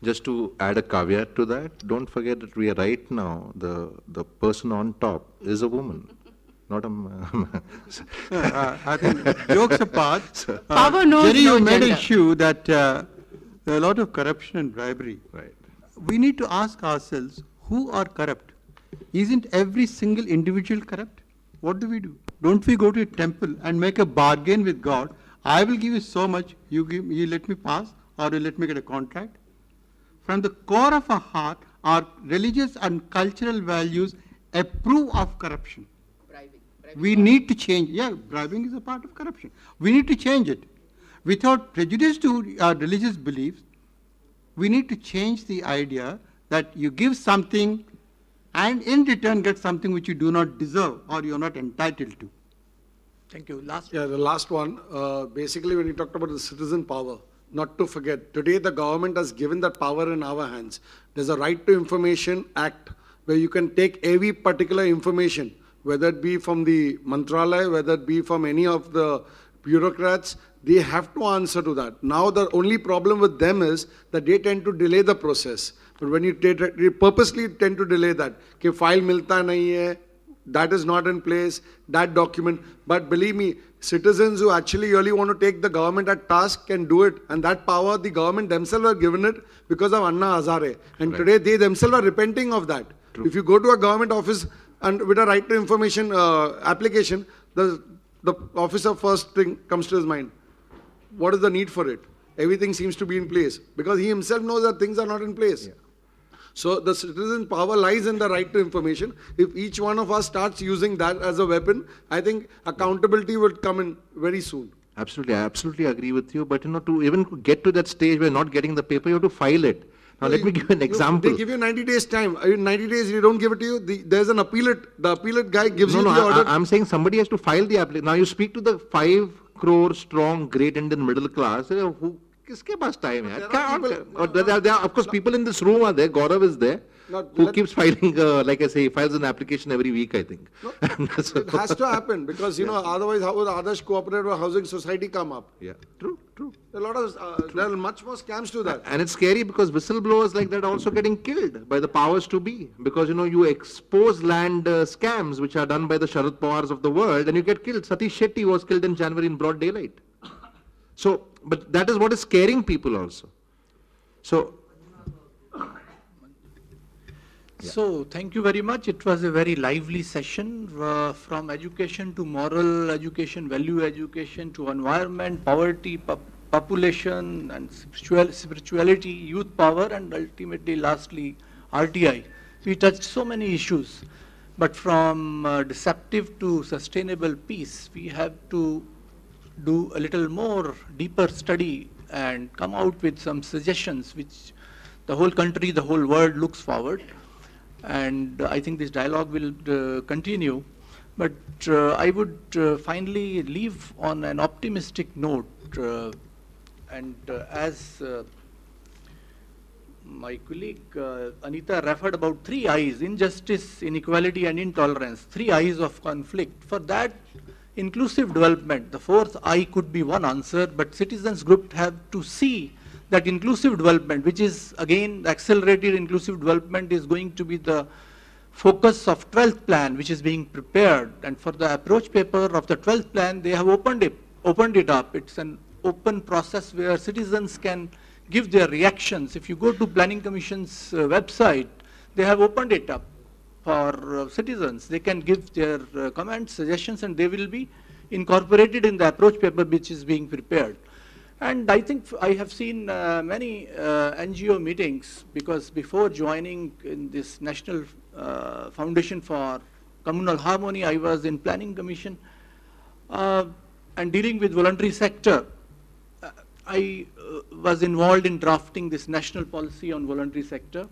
just to add a caveat to that, don't forget that we are right now, the person on top is a woman, not a man. I think jokes apart, Power knows Jerry, no you made an gender. issue that there are a lot of corruption and bribery. Right. We need to ask ourselves, who are corrupt? Isn't every single individual corrupt? What do we do? Don't we go to a temple and make a bargain with God? I will give you so much, you let me pass, or you let me get a contract? From the core of our heart, our religious and cultural values approve of corruption. We need to change. Yeah, bribing is a part of corruption. We need to change it. Without prejudice to our religious beliefs, we need to change the idea that you give something and in return get something which you do not deserve or you are not entitled to. Thank you. Last. Yeah, the last one, basically when you talked about the citizen power, not to forget, today the government has given that power in our hands. There's a Right to Information Act where you can take every particular information, whether it be from the Mantralaya, whether it be from any of the bureaucrats, they have to answer to that. Now the only problem with them is that they tend to delay the process. But when you purposely tend to delay that, कि file milta nahi hai, that is not in place, that document. But believe me, citizens who actually really want to take the government at task can do it. And that power, the government themselves are given it because of Anna Hazare. And Right. today they themselves are repenting of that. True. If you go to a government office and with a Right to Information application, the officer first thing comes to his mind. What is the need for it? Everything seems to be in place because he himself knows that things are not in place. Yeah. So the citizen power lies in the right to information. If each one of us starts using that as a weapon, I think accountability will come in very soon. Absolutely, I absolutely agree with you. But to even get to that stage where not getting the paper, you have to file it. Now let me give you an example. They give you 90 days time. In 90 days, you don't give it to you. There's an appellate. The appellate guy gives you the order. I'm saying somebody has to file the application. Now you speak to the 5 crore strong, great Indian middle class. Kiske paas time hai? There are, of course, people in this room are there. Gaurav is there, who keeps filing, like I say, he files an application every week, I think. No, it has to happen because, otherwise how would Adarsh Cooperative Housing Society come up? Yeah, true. There are much more scams to that. And it's scary because whistleblowers like that are also getting killed by the powers to be. Because, you expose land scams which are done by the Sharad Pawars of the world and you get killed. Satish Shetty was killed in January in broad daylight. So, but that is what is scaring people also. So, So, thank you very much. It was a very lively session from education to moral education, value education to environment, poverty, population and spirituality, youth power and ultimately, lastly, RTI. We touched so many issues. But from deceptive to sustainable peace, we have to do a little more deeper study and come out with some suggestions which the whole country, the whole world looks forward. And I think this dialogue will continue. But I would finally leave on an optimistic note. As my colleague Anita referred about 3 I's, injustice, inequality and intolerance, 3 I's of conflict. For that, inclusive development, the 4th I could be one answer, but citizens group have to see that inclusive development, which is again accelerated inclusive development, is going to be the focus of 12th plan, which is being prepared. And for the approach paper of the 12th plan, they have opened it up. It's an open process where citizens can give their reactions. If you go to Planning Commission's website, they have opened it up for citizens. They can give their comments, suggestions, and they will be incorporated in the approach paper which is being prepared. And I think I have seen many NGO meetings, because before joining in this National Foundation for Communal Harmony, I was in Planning Commission and dealing with voluntary sector. I was involved in drafting this national policy on voluntary sector.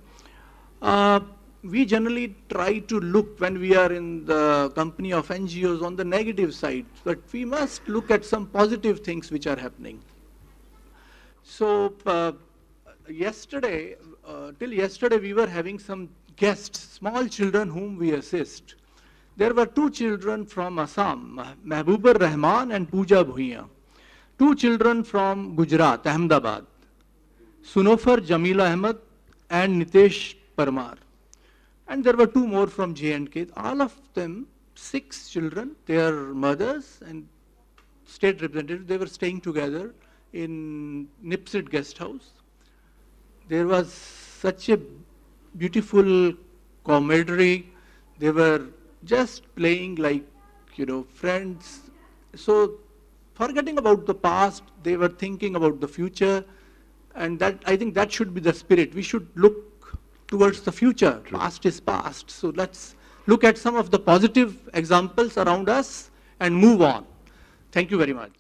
We generally try to look, when we are in the company of NGOs, on the negative side, but we must look at some positive things which are happening. So till yesterday we were having some guests, small children whom we assist. There were 2 children from Assam, Mahbubur Rahman and Pooja Bhuiya. 2 children from Gujarat, Ahmedabad. Sunofar Jamil Ahmed and Nitesh Parmar. And there were two more from J&K. All of them, 6 children, their mothers and state representatives, they were staying together in Nipsit guest house. There was such a beautiful camaraderie. They were just playing like, friends. So forgetting about the past, they were thinking about the future. And that, I think that should be the spirit. We should look towards the future. True. Past is past. So let's look at some of the positive examples around us and move on. Thank you very much.